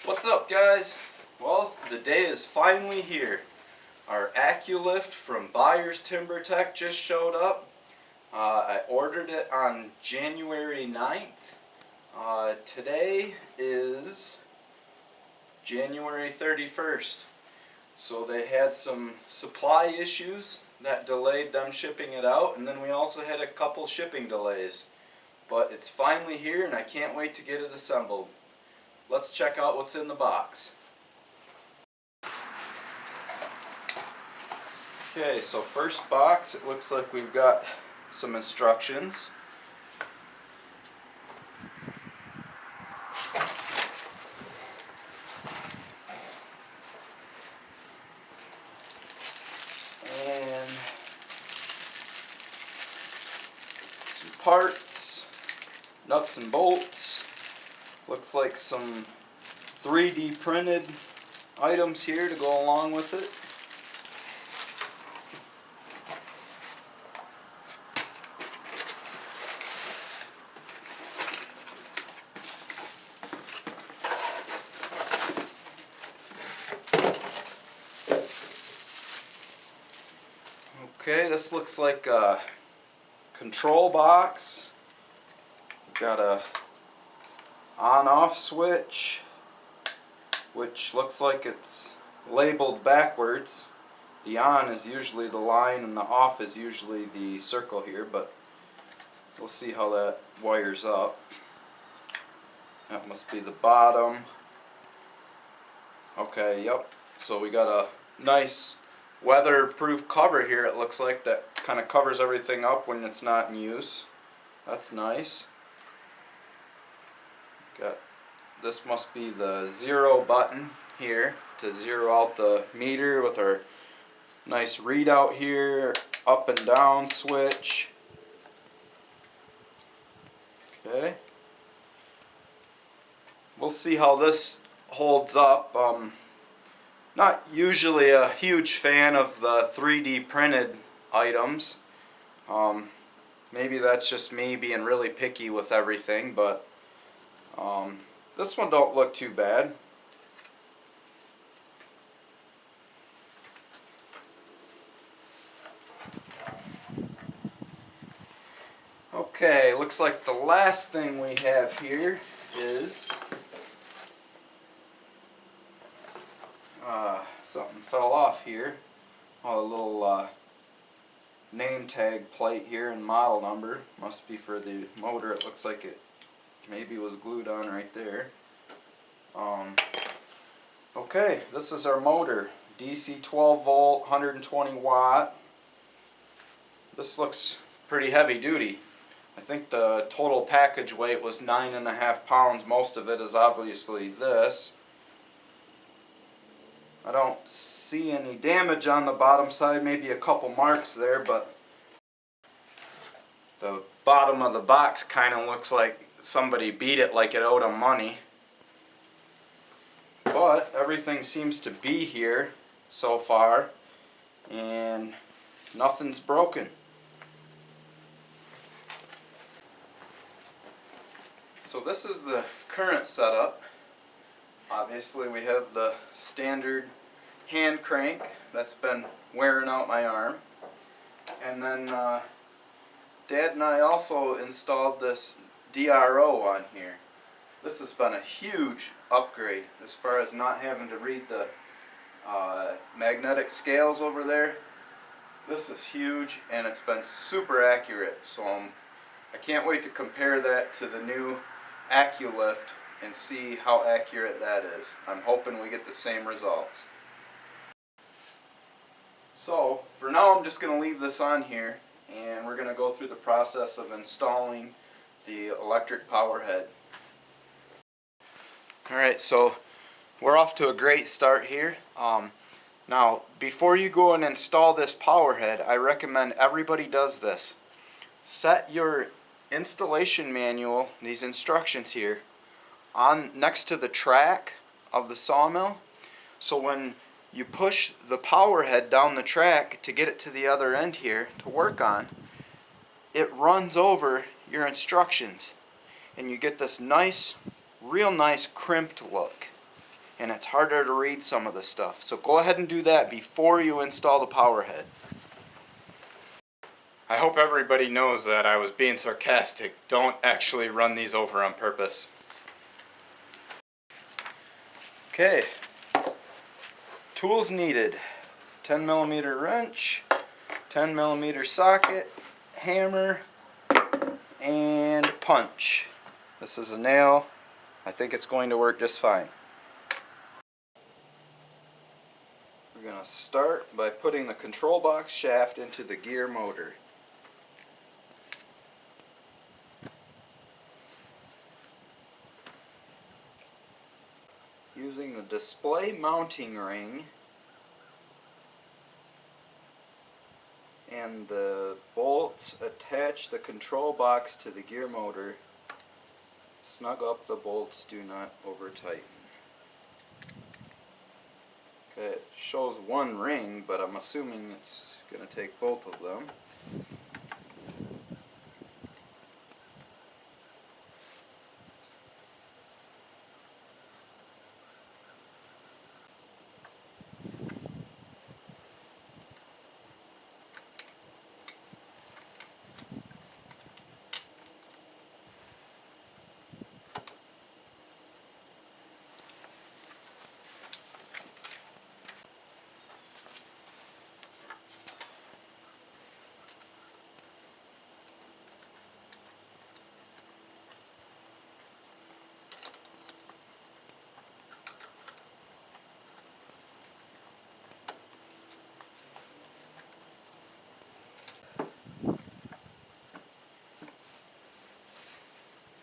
What's up, guys? Well, the day is finally here. Our Acculift from Byers Timbertech just showed up. I ordered it on January 9th. Today is January 31st. So they had some supply issues that delayed them shipping it out, and then we also had a couple shipping delays. But it's finally here and I can't wait to get it assembled. Let's check out what's in the box. Okay, so first box, it looks like we've got some instructions. And some parts, nuts and bolts. Looks like some 3D printed items here to go along with it. Okay, this looks like a control box. We've got a on-off switch, which looks like it's labeled backwards. The on is usually the line and the off is usually the circle here, but we'll see how that wires up. That must be the bottom. Okay, yep. So we got a nice weatherproof cover here, it looks like, that kind of covers everything up when it's not in use. That's nice. Got, this must be the 0 button here to zero out the meter with our nice readout here, up and down switch. Okay. We'll see how this holds up. Not usually a huge fan of the 3D printed items. Maybe that's just me being really picky with everything, but this one don't look too bad. Okay, looks like the last thing we have here is something fell off here. Oh, a little name tag plate here and model number. Must be for the motor. It looks like it maybe was glued on right there. Okay, this is our motor. DC 12 volt, 120 watt. This looks pretty heavy duty. I think the total package weight was 9.5 pounds. Most of it is obviously this. I don't see any damage on the bottom side, maybe a couple marks there, but the bottom of the box kind of looks like somebody beat it like it owed them money. But everything seems to be here so far, and nothing's broken. So this is the current setup. Obviously we have the standard hand crank that's been wearing out my arm. And then Dad and I also installed this DRO on here. This has been a huge upgrade as far as not having to read the magnetic scales over there. This is huge and it's been super accurate. So I can't wait to compare that to the new Acculift and see how accurate that is. I'm hoping we get the same results. So for now I'm just going to leave this on here and we're going to go through the process of installing the electric power head. Alright, so we're off to a great start here. Now before you go and install this power head, I recommend everybody does this. Set your installation manual, these instructions here, on next to the track of the sawmill, so when you push the power head down the track to get it to the other end here to work on, it runs over your instructions and you get this nice, real nice crimped look. and it's harder to read some of the stuff. So go ahead and do that before you install the Powerhead. I hope everybody knows that I was being sarcastic. Don't actually run these over on purpose. Okay, tools needed: 10mm wrench, 10mm socket, hammer, and punch. This is a nail. I think it's going to work just fine. We're going to start by putting the control box shaft into the gear motor. Using the display mounting ring and the bolts, attach the control box to the gear motor. Snug up the bolts, do not over tighten. Okay, it shows one ring, but I'm assuming it's going to take both of them.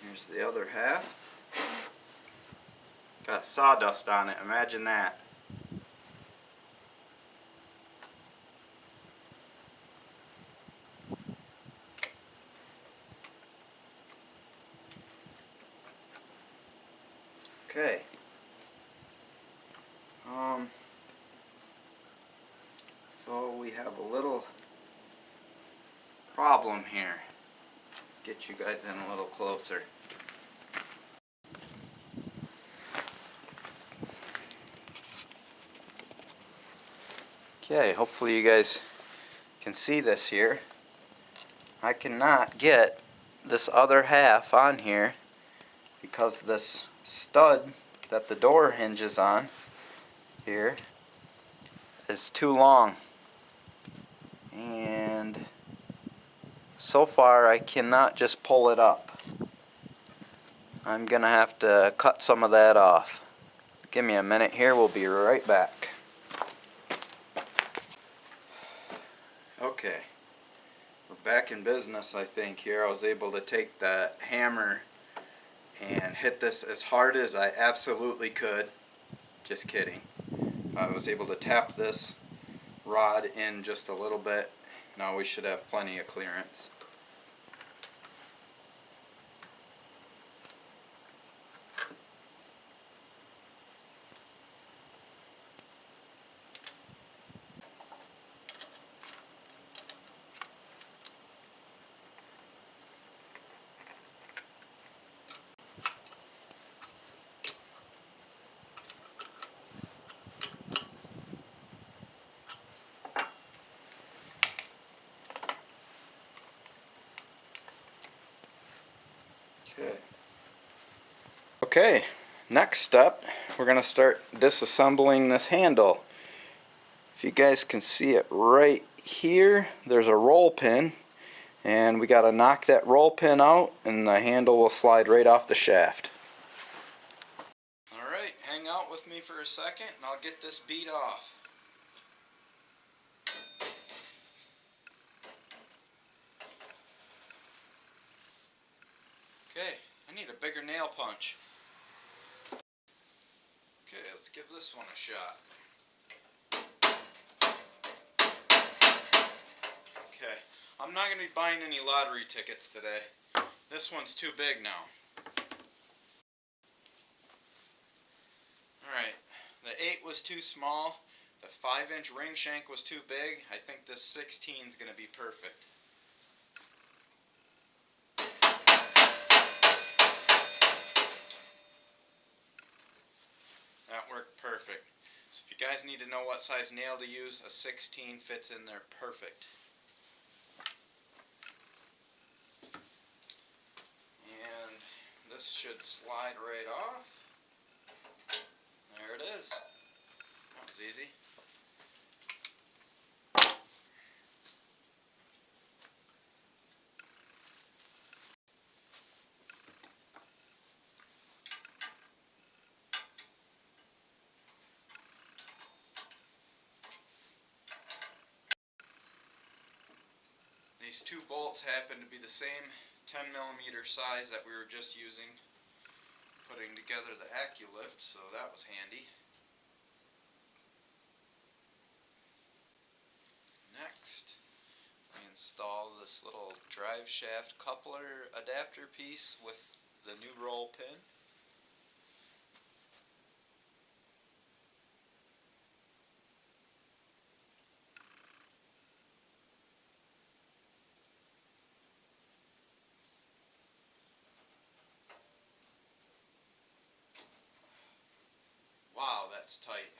Here's the other half. Got sawdust on it, imagine that. Okay. So we have a little problem here. Get you guys in a little closer. Okay, hopefully you guys can see this here. I cannot get this other half on here because this stud that the door hinges on here is too long. And so far I cannot just pull it up. I'm gonna have to cut some of that off. Give me a minute here, we'll be right back. Okay, we're back in business. I think here I was able to take the hammer and hit this as hard as I absolutely could. Just kidding. I was able to tap this rod in just a little bit. Now we should have plenty of clearance. Okay, next step, we're going to start disassembling this handle. If you guys can see it right here, there's a roll pin, and we got to knock that roll pin out and the handle will slide right off the shaft. Alright, hang out with me for a second and I'll get this beat off. Okay, I need a bigger nail punch. Okay, let's give this one a shot. Okay, I'm not going to be buying any lottery tickets today. This one's too big now. Alright, the 8 was too small, the 5-inch ring shank was too big. I think this 16 is going to be perfect. That worked perfect. So if you guys need to know what size nail to use, a 16 fits in there perfect. And this should slide right off. There it is. That was easy. These two bolts happen to be the same 10mm size that we were just using putting together the Acculift, so that was handy. Next, we install this little drive shaft coupler adapter piece with the new roll pin. Wow, that's tight.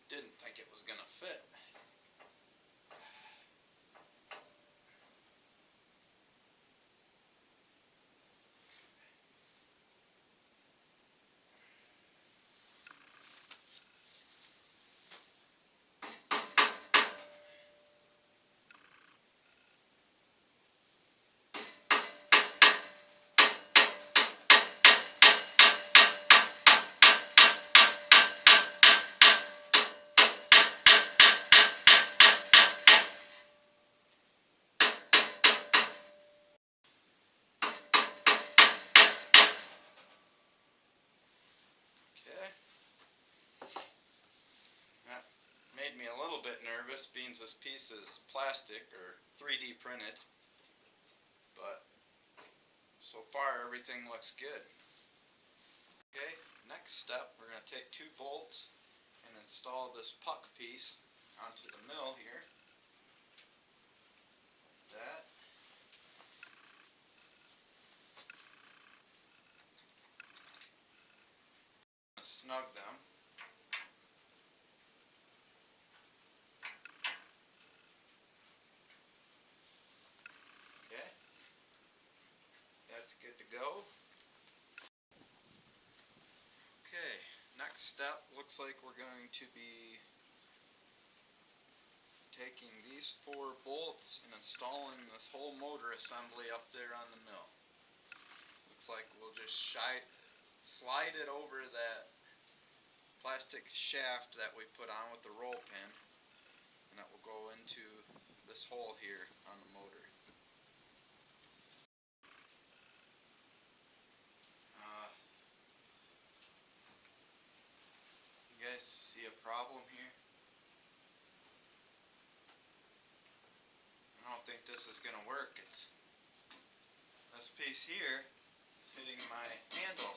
Didn't think it was gonna fit. Okay. That made me a little bit nervous, being this piece is plastic or 3D printed, but so far everything looks good. Okay, next step, we're going to take 2 bolts and install this puck piece onto the mill here. Like that. Snug them. Okay, that's good to go. Okay, next step, looks like we're going to be taking these 4 bolts and installing this whole motor assembly up there on the mill. Looks like we'll just slide it over that plastic shaft that we put on with the roll pin, and that will go into this hole here on the motor. You guys see a problem here? I don't think this is going to work. It's this piece here is hitting my handle.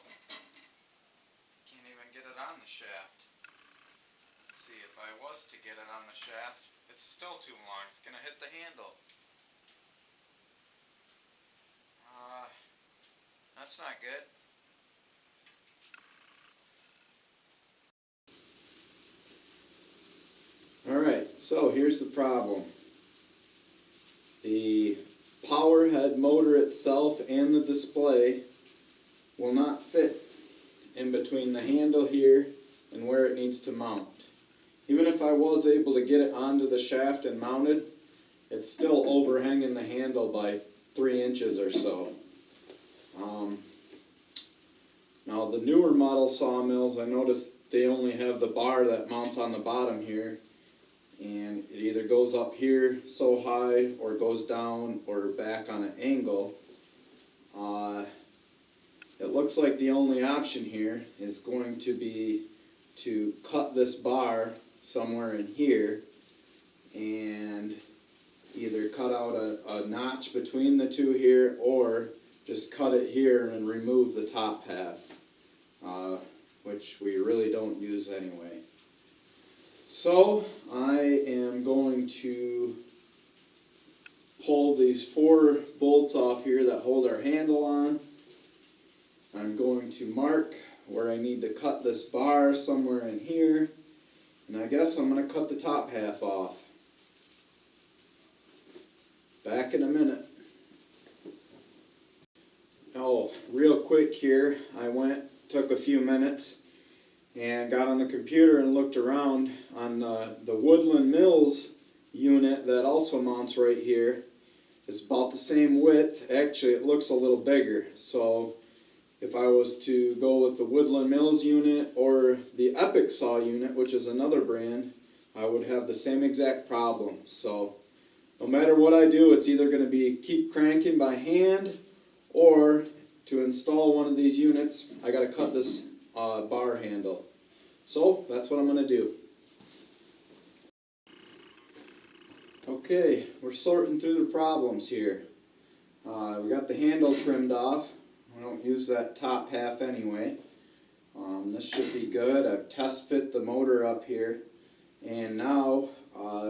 Can't even get it on the shaft. Let's see, if I was to get it on the shaft, it's still too long. It's going to hit the handle. That's not good. Alright, so here's the problem. The Powerhead motor itself and the display will not fit in between the handle here and where it needs to mount. Even if I was able to get it onto the shaft and mounted, it's still overhanging the handle by 3 inches or so. Now the newer model sawmills, I noticed they only have the bar that mounts on the bottom here, and it either goes up here so high or goes down or back on an angle. It looks like the only option here is going to be to cut this bar somewhere in here and either cut out a notch between the 2 here, or just cut it here and remove the top half, which we really don't use anyway. So I am going to pull these 4 bolts off here that hold our handle on. I'm going to mark where I need to cut this bar somewhere in here, and I guess I'm going to cut the top half off. Back in a minute. Oh, real quick here, I took a few minutes and got on the computer and looked around on the Woodland Mills unit that also mounts right here. It's about the same width. Actually, it looks a little bigger. So if I was to go with the Woodland Mills unit or the Epic Saw unit, which is another brand, I would have the same exact problem. So no matter what I do, it's either going to be keep cranking by hand, or to install one of these units, I got to cut this bar handle. So that's what I'm going to do. Okay, we're sorting through the problems here. We got the handle trimmed off. I don't use that top half anyway. This should be good. I've test fit the motor up here, and now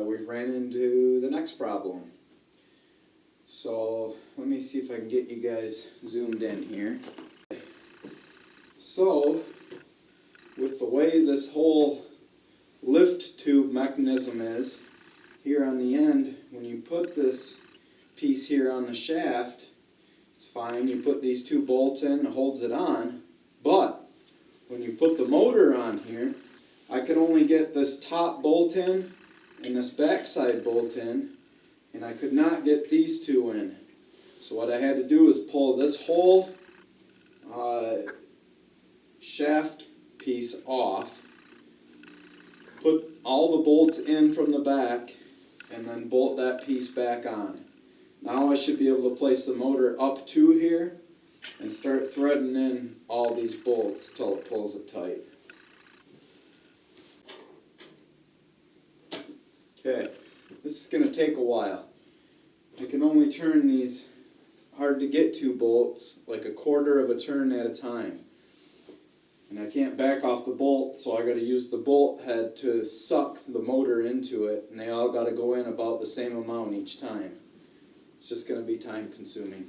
we've ran into the next problem. So let me see if I can get you guys zoomed in here. So with the way this whole lift tube mechanism is, here on the end, when you put this piece here on the shaft, it's fine. You put these two bolts in, it holds it on. But when you put the motor on here, I can only get this top bolt in and this backside bolt in, and I could not get these two in. So what I had to do is pull this whole shaft piece off, put all the bolts in from the back, and then bolt that piece back on. Now I should be able to place the motor up to here and start threading in all these bolts till it pulls it tight. Okay, this is going to take a while. I can only turn these hard to get to bolts like a quarter of a turn at a time. And I can't back off the bolt, so I got to use the bolt head to suck the motor into it, and they all got to go in about the same amount each time. It's just going to be time consuming.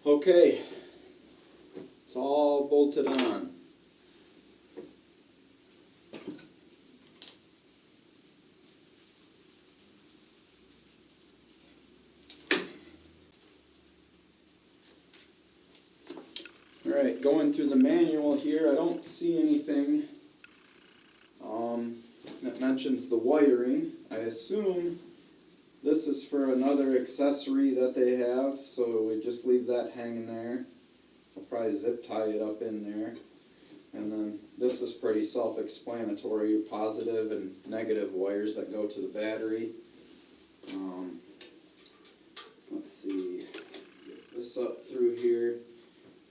Okay, it's all bolted on. Alright, going through the manual here, I don't see anything that mentions the wiring. I assume this is for another accessory that they have, so we just leave that hanging there. I'll probably zip tie it up in there. And then this is pretty self-explanatory, positive and negative wires that go to the battery. Let's see, get this up through here,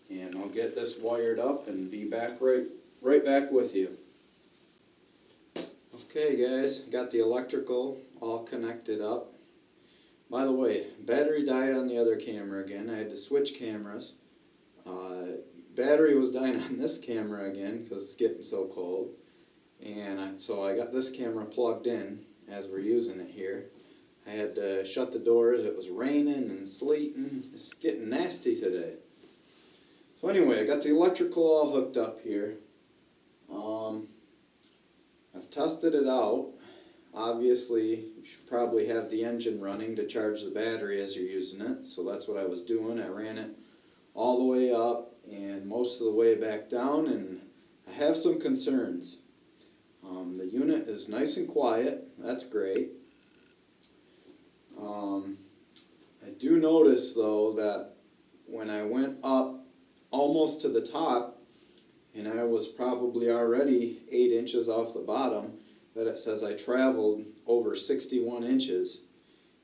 and I'll get this wired up and be back right back with you. Okay guys, got the electrical all connected up. By the way, battery died on the other camera again. I had to switch cameras. Battery was dying on this camera again because it's getting so cold. And so I got this camera plugged in as we're using it here. I had to shut the doors. It was raining and sleeting. It's getting nasty today. So anyway, I got the electrical all hooked up here. I've tested it out. Obviously, you should probably have the engine running to charge the battery as you're using it. So that's what I was doing. I ran it all the way up and most of the way back down, and I have some concerns. The unit is nice and quiet. That's great. I do notice though that when I went up almost to the top, and I was probably already 8 inches off the bottom, that it says I traveled over 61 inches.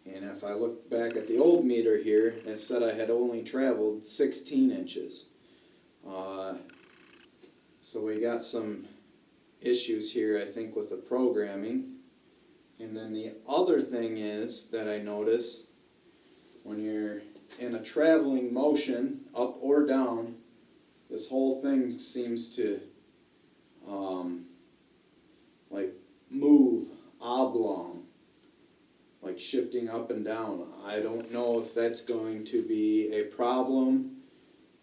And if I look back at the old meter here, it said I had only traveled 16 inches. So we got some issues here, I think, with the programming. And then the other thing is that I notice when you're in a traveling motion, up or down, this whole thing seems to like move oblong, like shifting up and down. I don't know if that's going to be a problem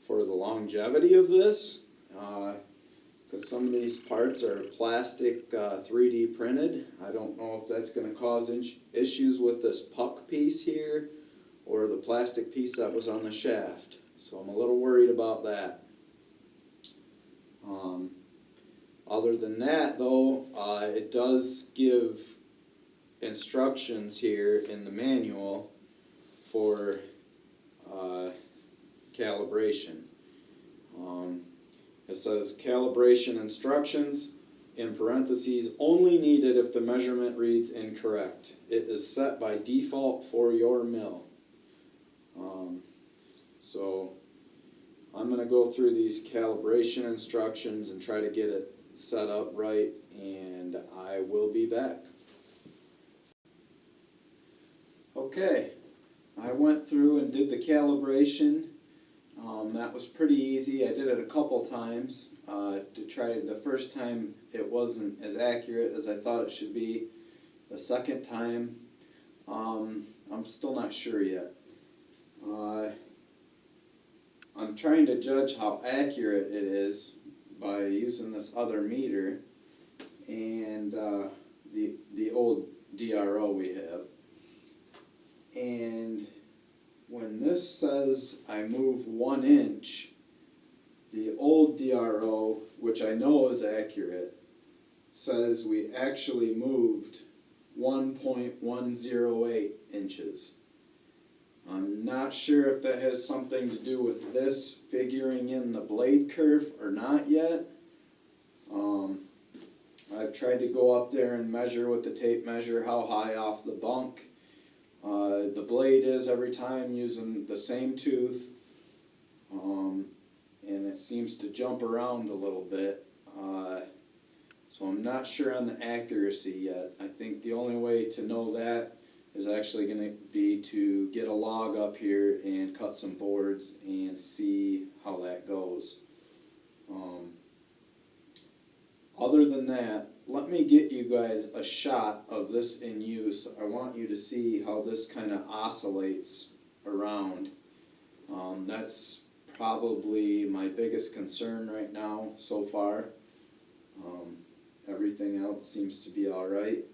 for the longevity of this, because some of these parts are plastic 3D printed. I don't know if that's going to cause issues with this puck piece here or the plastic piece that was on the shaft. So I'm a little worried about that. Other than that though, it does give instructions here in the manual for calibration. It says calibration instructions, in parentheses, only needed if the measurement reads incorrect. It is set by default for your mill. So I'm going to go through these calibration instructions and try to get it set up right, and I will be back. Okay, I went through and did the calibration. That was pretty easy. I did it a couple times to try it. The first time it wasn't as accurate as I thought it should be. The second time, I'm still not sure yet. I'm trying to judge how accurate it is by using this other meter and the old DRO we have. And when this says I move 1 inch, the old DRO, which I know is accurate, says we actually moved 1.108 inches. I'm not sure if that has something to do with this figuring in the blade curve or not yet. I've tried to go up there and measure with the tape measure how high off the bunk the blade is every time using the same tooth, and it seems to jump around a little bit. So I'm not sure on the accuracy yet. I think the only way to know that is actually going to be to get a log up here and cut some boards and see how that goes. Other than that, let me get you guys a shot of this in use. I want you to see how this kind of oscillates around. That's probably my biggest concern right now so far. Everything else seems to be all right.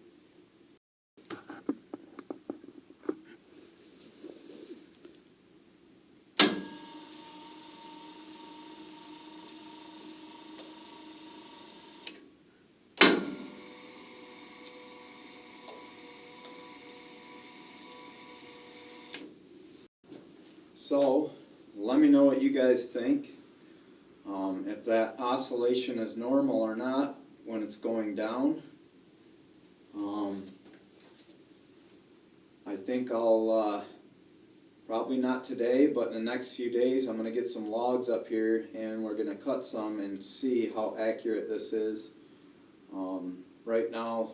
So, let me know what you guys think. If that oscillation is normal or not when it's going down. I think I'll, probably not today, but in the next few days I'm going to get some logs up here and we're going to cut some and see how accurate this is. Right now,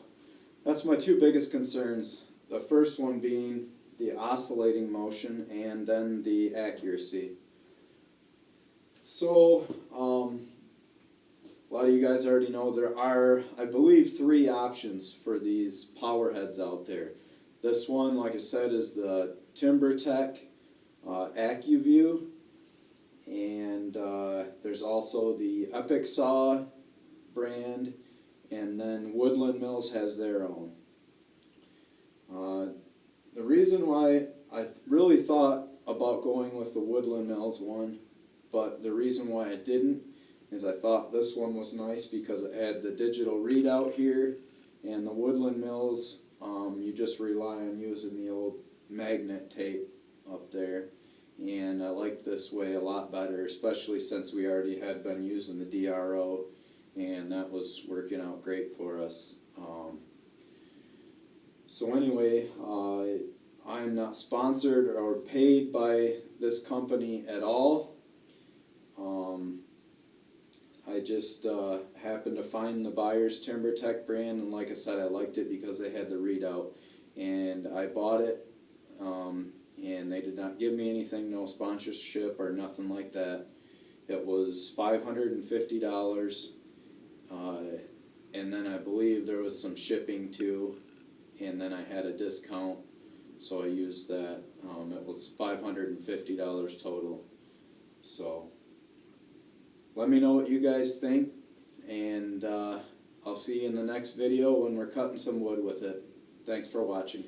that's my two biggest concerns. The first one being the oscillating motion and then the accuracy. So, a lot of you guys already know there are, I believe, 3 options for these power heads out there. This one, like I said, is the Timbertech Acculift, and there's also the Epic Saw brand, and then Woodland Mills has their own. The reason why I really thought about going with the Woodland Mills one, but the reason why I didn't is I thought this one was nice because it had the digital readout here, and the Woodland Mills, you just rely on using the old magnet tape up there, and I like this way a lot better, especially since we already had been using the DRO, and that was working out great for us. So anyway, I'm not sponsored or paid by this company at all. I just happened to find the Byers Timbertech brand, and like I said, I liked it because they had the readout. And I bought it, and they did not give me anything, no sponsorship or nothing like that. It was $550, and then I believe there was some shipping too, and then I had a discount, so I used that. It was $550 total. So let me know what you guys think, and I'll see you in the next video when we're cutting some wood with it. Thanks for watching.